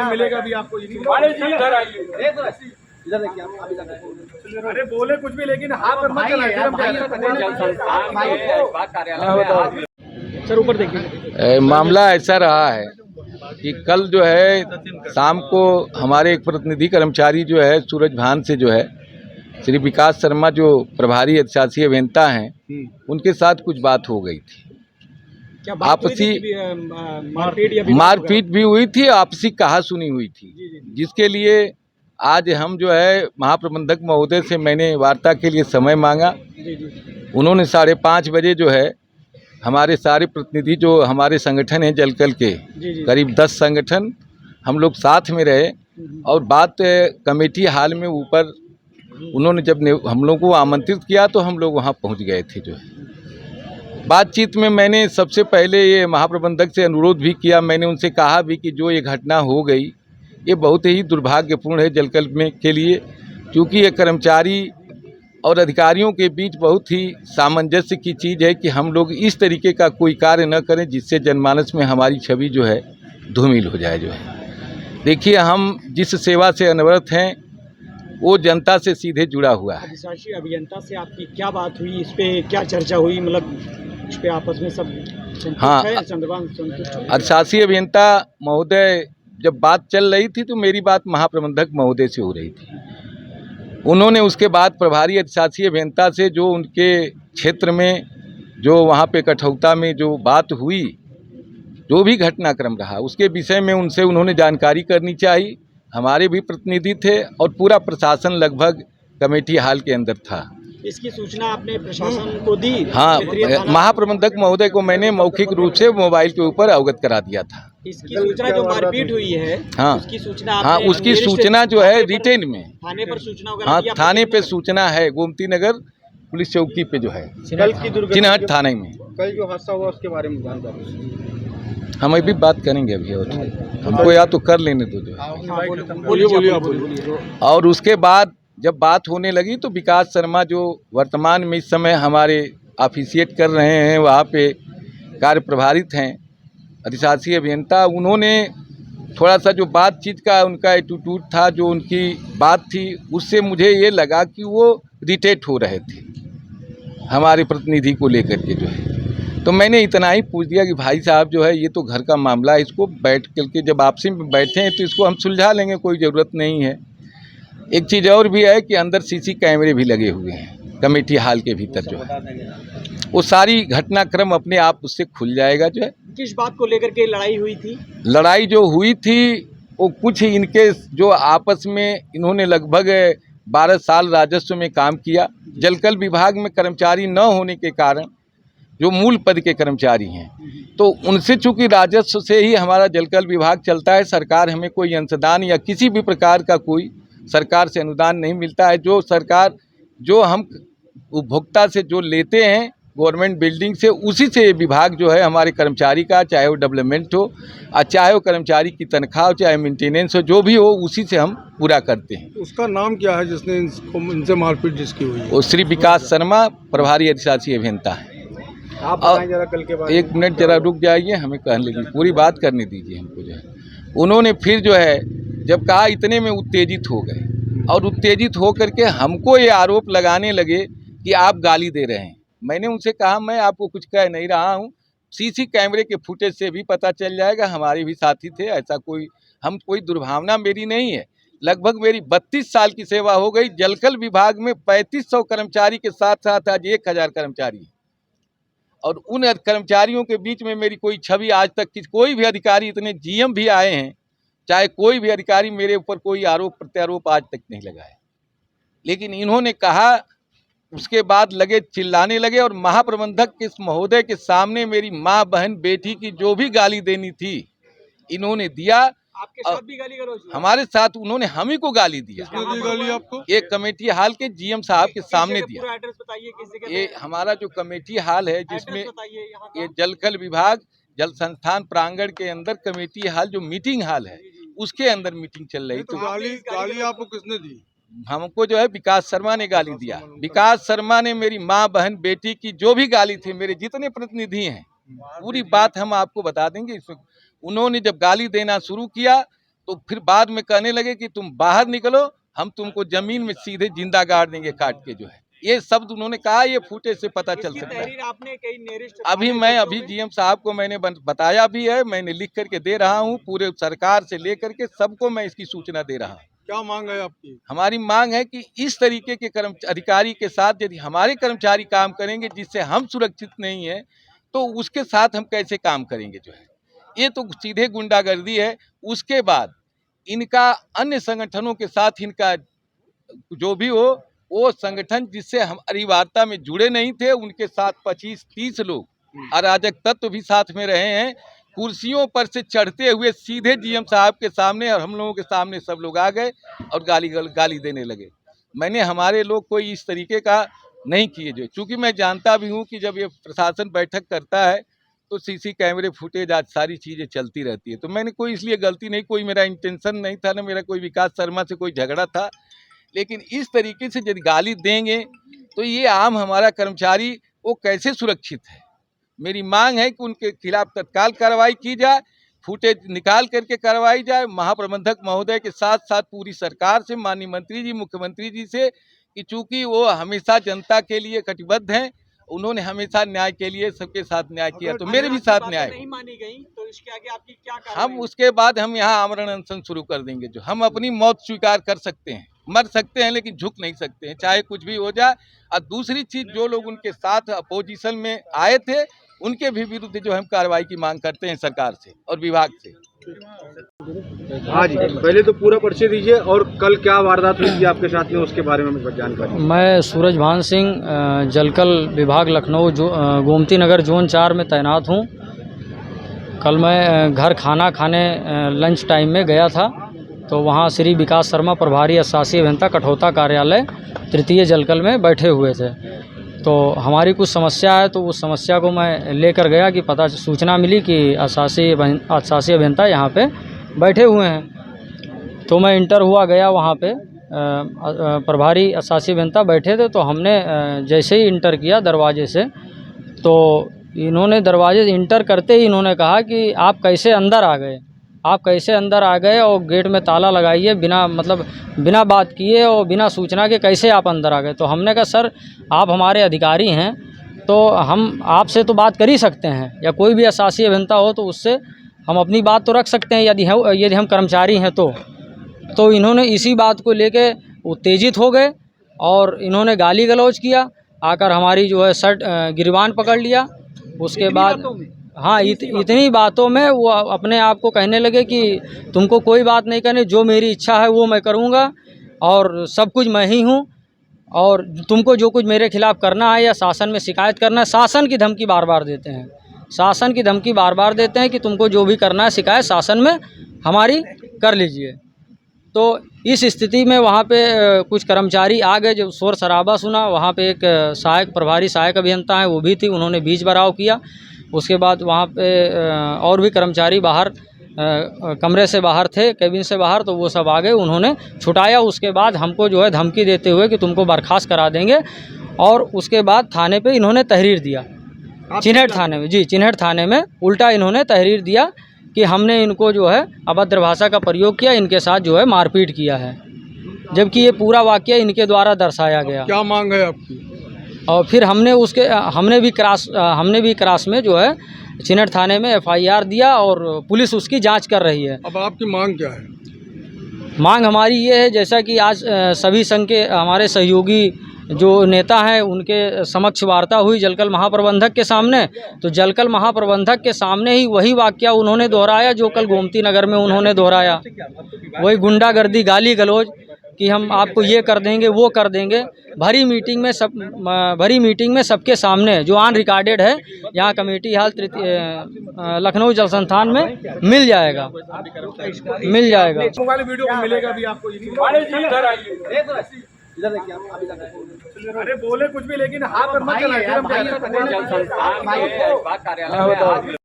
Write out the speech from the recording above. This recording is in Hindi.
मिलेगा भी आपको। इधर देखिए आप इधर देखिए। अरे बोले कुछ भी लेकिन हाथ पर मत चलाइए। सर ऊपर देखिए। मामला ऐसा रहा है कि कल जो है शाम को हमारे एक प्रतिनिधि कर्मचारी जो है सूरज भान से जो है श्री विकास शर्मा जो प्रभारी अधिशासी अभियंता हैं उनके साथ कुछ बात हो गई थी। क्या आपसी मारपीट भी हुई थी, आपसी कहासुनी हुई थी, जिसके लिए आज हम जो है महाप्रबंधक महोदय से मैंने वार्ता के लिए समय मांगा। उन्होंने 5:30 बजे जो है हमारे सारे प्रतिनिधि जो हमारे संगठन हैं जलकल के करीब 10 संगठन हम लोग साथ में रहे और बात कमेटी हाल में ऊपर उन्होंने जब हम लोग को आमंत्रित किया तो हम लोग वहाँ पहुँच गए थे। जो है बातचीत में मैंने सबसे पहले ये महाप्रबंधक से अनुरोध भी किया, मैंने उनसे कहा भी कि जो ये घटना हो गई ये बहुत ही दुर्भाग्यपूर्ण है जलकल में के लिए, क्योंकि ये कर्मचारी और अधिकारियों के बीच बहुत ही सामंजस्य की चीज़ है कि हम लोग इस तरीके का कोई कार्य न करें जिससे जनमानस में हमारी छवि जो है धूमिल हो जाए। जो है देखिए, हम जिस सेवा से अनवरत हैं वो जनता से सीधे जुड़ा हुआ है। अधिशासी अभियंता से आपकी क्या बात हुई, इस पे क्या चर्चा हुई, मतलब इस पे आपस में सब हाँ, संतुष्ट? अधिशासी अभियंता महोदय जब बात चल रही थी तो मेरी बात महाप्रबंधक महोदय से हो रही थी। उन्होंने उसके बाद प्रभारी अधिशासी अभियंता से जो उनके क्षेत्र में जो वहाँ पे कठौता में जो बात हुई, जो भी घटनाक्रम रहा उसके विषय में उनसे उन्होंने जानकारी करनी चाहिए। हमारे भी प्रतिनिधि थे और पूरा प्रशासन लगभग कमेटी हाल के अंदर था। इसकी सूचना आपने प्रशासन को दी? हाँ, महाप्रबंधक महोदय को मैंने मौखिक रूप से मोबाइल के ऊपर अवगत करा दिया था। इसकी सूचना जो मारपीट हुई है, हाँ, उसकी सूचना हाँ, उसकी सूचना जो है रिटेन में थाने पर सूचना, हाँ थाने पे सूचना है, गोमती नगर पुलिस चौकी पे जो है चिन्हट थाने में। कल जो हादसा हुआ उसके बारे में जानकारी हम अभी बात करेंगे अभी, और हमको या तो कर लेने दो जो बोलिए। और उसके बाद जब बात होने लगी तो विकास शर्मा जो वर्तमान में इस समय हमारे ऑफिशिएट कर रहे हैं, वहाँ पे कार्य प्रभारित हैं अधिशासी अभियंता, उन्होंने थोड़ा सा जो बातचीत का उनका एटीट्यूड था, जो उनकी बात थी, उससे मुझे ये लगा कि वो इरिटेट हो रहे थे हमारे प्रतिनिधि को लेकर के जो है। तो मैंने इतना ही पूछ दिया कि भाई साहब जो है ये तो घर का मामला है, इसको बैठ करके जब आपसी में बैठे हैं तो इसको हम सुलझा लेंगे, कोई ज़रूरत नहीं है। एक चीज़ और भी है कि अंदर सीसी कैमरे भी लगे हुए हैं कमेटी हाल के भीतर जो है, वो सारी घटनाक्रम अपने आप उससे खुल जाएगा। जो है किस बात को लेकर के लड़ाई हुई थी? लड़ाई जो हुई थी वो कुछ इनके जो आपस में इन्होंने लगभग 12 साल राजस्व में काम किया, जलकल विभाग में कर्मचारी न होने के कारण जो मूल पद के कर्मचारी हैं तो उनसे चूंकि राजस्व से ही हमारा जलकल विभाग चलता है, सरकार हमें कोई अंशदान या किसी भी प्रकार का कोई सरकार से अनुदान नहीं मिलता है। जो सरकार जो हम उपभोक्ता से जो लेते हैं गवर्नमेंट बिल्डिंग से, उसी से विभाग जो है हमारे कर्मचारी का, चाहे वो डेवलपमेंट हो और चाहे वो कर्मचारी की तनख्वाह हो, चाहे मेंटेनेंस हो, जो भी हो उसी से हम पूरा करते हैं। उसका नाम क्या है जिसने इनसे मारपीट जिसकी हुई है? वो श्री विकास शर्मा प्रभारी अधिशासी अभियंता है। आप बताएं जरा कल के बाद। एक मिनट जरा रुक जाइए, हमें कहने लगी, पूरी बात करने दीजिए हमको। जो है उन्होंने फिर जो है जब कहा, इतने में उत्तेजित हो गए और उत्तेजित हो करके हमको ये आरोप लगाने लगे कि आप गाली दे रहे हैं। मैंने उनसे कहा मैं आपको कुछ कह नहीं रहा हूँ, सीसी कैमरे के फुटेज से भी पता चल जाएगा, हमारे भी साथी थे, ऐसा कोई दुर्भावना मेरी नहीं है। लगभग मेरी 32 साल की सेवा हो गई जलकल विभाग में। 3500 कर्मचारी के साथ साथ आज 1000 कर्मचारी, और उन कर्मचारियों के बीच में मेरी कोई छवि आज तक कोई भी अधिकारी, इतने जीएम भी आए हैं, चाहे कोई भी अधिकारी मेरे ऊपर कोई आरोप प्रत्यारोप आज तक नहीं लगाया। लेकिन इन्होंने कहा, उसके बाद लगे चिल्लाने लगे और महाप्रबंधक के महोदय के सामने मेरी माँ, बहन, बेटी की जो भी गाली देनी थी इन्होंने दिया। आपके साथ भी गाली गलौज हुआ? हमारे साथ उन्होंने हम ही को गाली दिया। गाली आपको? एक कमेटी हाल के जीएम साहब के सामने दिया। पूरा एड्रेस बताइए, किस जगह? ये हमारा जो कमेटी हाल है जिसमें ये जलकल विभाग जल संस्थान प्रांगण के अंदर कमेटी हाल जो मीटिंग हाल है उसके अंदर मीटिंग चल रही। तो गाली आपको किसने दी? हमको जो है विकास शर्मा ने गाली दिया। विकास शर्मा ने मेरी माँ, बहन, बेटी की जो भी गाली थी, मेरे जितने प्रतिनिधि हैं पूरी बात हम आपको बता देंगे। इसमें उन्होंने जब गाली देना शुरू किया तो फिर बाद में कहने लगे कि तुम बाहर निकलो, हम तुमको जमीन में सीधे जिंदा गाड़ देंगे काट के जो है। ये शब्द उन्होंने कहा, ये फुटेज से पता चल सकता है। आपने कई नेरिस्ट अभी जीएम साहब को मैंने बताया भी है, मैंने लिख करके दे रहा हूँ, पूरे सरकार से लेकर के सबको मैं इसकी सूचना दे रहा हूँ। क्या मांग है आपकी? हमारी मांग है कि इस तरीके के अधिकारी के साथ यदि हमारे कर्मचारी काम करेंगे जिससे हम सुरक्षित नहीं है, तो उसके साथ हम कैसे काम करेंगे जो है। ये तो सीधे गुंडागर्दी है। उसके बाद इनका अन्य संगठनों के साथ इनका जो भी हो, वो संगठन जिससे हमारी वार्ता में जुड़े नहीं थे, उनके साथ 25-30 लोग अराजक तत्व भी साथ में रहे हैं। कुर्सियों पर से चढ़ते हुए सीधे जीएम साहब के सामने और हम लोगों के सामने सब लोग आ गए और गाली देने लगे। मैंने हमारे लोग कोई इस तरीके का नहीं किए जो, चूँकि मैं जानता भी हूँ कि जब ये प्रशासन बैठक करता है तो सीसी कैमरे फुटेज आज सारी चीज़ें चलती रहती है। तो मैंने कोई इसलिए गलती नहीं, कोई मेरा इंटेंशन नहीं था, ना मेरा कोई विकास शर्मा से कोई झगड़ा था। लेकिन इस तरीके से यदि गाली देंगे तो ये आम हमारा कर्मचारी वो कैसे सुरक्षित है। मेरी मांग है कि उनके खिलाफ तत्काल कार्रवाई की जाए, फुटेज निकाल करके कार्रवाई जाए। महाप्रबंधक महोदय के साथ साथ पूरी सरकार से, माननीय मंत्री जी, मुख्यमंत्री जी से, कि चूँकि वो हमेशा जनता के लिए कटिबद्ध हैं, उन्होंने हमेशा न्याय के लिए सबके साथ न्याय किया, तो मेरे भी साथ न्याय नहीं मानी गई तो इसके आगे आपकी क्या हम उसके बाद हम यहाँ आमरण अनशन शुरू कर देंगे। जो हम अपनी मौत स्वीकार कर सकते हैं, मर सकते हैं, लेकिन झुक नहीं सकते हैं, चाहे कुछ भी हो जाए। और दूसरी चीज, जो लोग उनके साथ अपोजिशन में आए थे उनके भी विरुद्ध जो हम कार्रवाई की मांग करते हैं सरकार से और विभाग से। हाँ जी, पहले तो पूरा परिचय दीजिए और कल क्या वारदात हुई थी आपके साथ में, उसके बारे में कुछ जानकारी। मैं सूरजभान सिंह, जलकल विभाग लखनऊ गोमती नगर जोन 4 में तैनात हूँ। कल मैं घर खाना खाने लंच टाइम में गया था, तो वहाँ श्री विकास शर्मा प्रभारी अशासी अभियंता कठौता कार्यालय तृतीय जलकल में बैठे हुए थे। तो हमारी कुछ समस्या है, तो उस समस्या को मैं लेकर गया कि सूचना मिली कि अशासी अभियंता यहाँ पे बैठे हुए हैं। तो मैं इंटर हुआ गया, वहाँ पे प्रभारी अशासी अभियंता बैठे थे। तो हमने जैसे ही इंटर किया दरवाजे से, तो इन्होंने दरवाजे इंटर करते ही इन्होंने कहा कि आप कैसे अंदर आ गए, आप कैसे अंदर आ गए और गेट में ताला लगाइए, बिना बात किए और बिना सूचना के कैसे आप अंदर आ गए। तो हमने कहा सर, आप हमारे अधिकारी हैं, तो हम आपसे तो बात कर ही सकते हैं, या कोई भी अशासी अभियंता हो तो उससे हम अपनी बात तो रख सकते हैं यदि हम कर्मचारी हैं तो इन्होंने इसी बात को लेके उत्तेजित हो गए और इन्होंने गाली गलौज किया, आकर हमारी जो है शर्ट गिरबान पकड़ लिया। उसके बाद हाँ, इतनी बातों में वो अपने आप को कहने लगे कि तुमको कोई बात नहीं करनी, जो मेरी इच्छा है वो मैं करूँगा और सब कुछ मैं ही हूँ, और तुमको जो कुछ मेरे खिलाफ़ करना है या शासन में शिकायत करना है, शासन की धमकी बार बार देते हैं, शासन की धमकी बार बार देते हैं कि तुमको जो भी करना है शिकायत शासन में हमारी कर लीजिए। तो इस स्थिति में वहाँ पे कुछ कर्मचारी आ गए, जब शोर शराबा सुना, वहाँ पे एक प्रभारी सहायक अभियंता हैं, वो भी थी, उन्होंने बीच बराव किया। उसके बाद वहाँ पे और भी कर्मचारी बाहर कमरे से बाहर थे, केबिन से बाहर, तो वो सब आ गए, उन्होंने छुटाया। उसके बाद हमको जो है धमकी देते हुए कि तुमको बर्खास्त करा देंगे, और उसके बाद थाने पे इन्होंने तहरीर दिया, चिन्हट थाने में, जी चिन्हट थाने में उल्टा इन्होंने तहरीर दिया कि हमने इनको जो है अभद्र भाषा का प्रयोग किया, इनके साथ जो है मारपीट किया है, जबकि ये पूरा वाकया इनके द्वारा दर्शाया गया। क्या मांग है आपकी? और फिर हमने भी क्रास में जो है चिन्हट थाने में FIR दिया और पुलिस उसकी जांच कर रही है। अब आपकी मांग क्या है? मांग हमारी ये है, जैसा कि आज सभी संघ के हमारे सहयोगी जो नेता हैं उनके समक्ष वार्ता हुई जलकल महाप्रबंधक के सामने, तो जलकल महाप्रबंधक के सामने ही वही वाकया उन्होंने दोहराया जो कल गोमती नगर में उन्होंने दोहराया, वही गुंडागर्दी, गाली गलौज कि हम आपको ये कर देंगे, वो कर देंगे। भरी मीटिंग में सबके सामने, जो ऑन रिकॉर्डेड है, यहाँ कमेटी हाल लखनऊ जल संस्थान में मिल जाएगा। मोबाइल वीडियो मिलेगा भी आपको। अरे बोले कुछ भी, लेकिन हाथ मत चलाइए।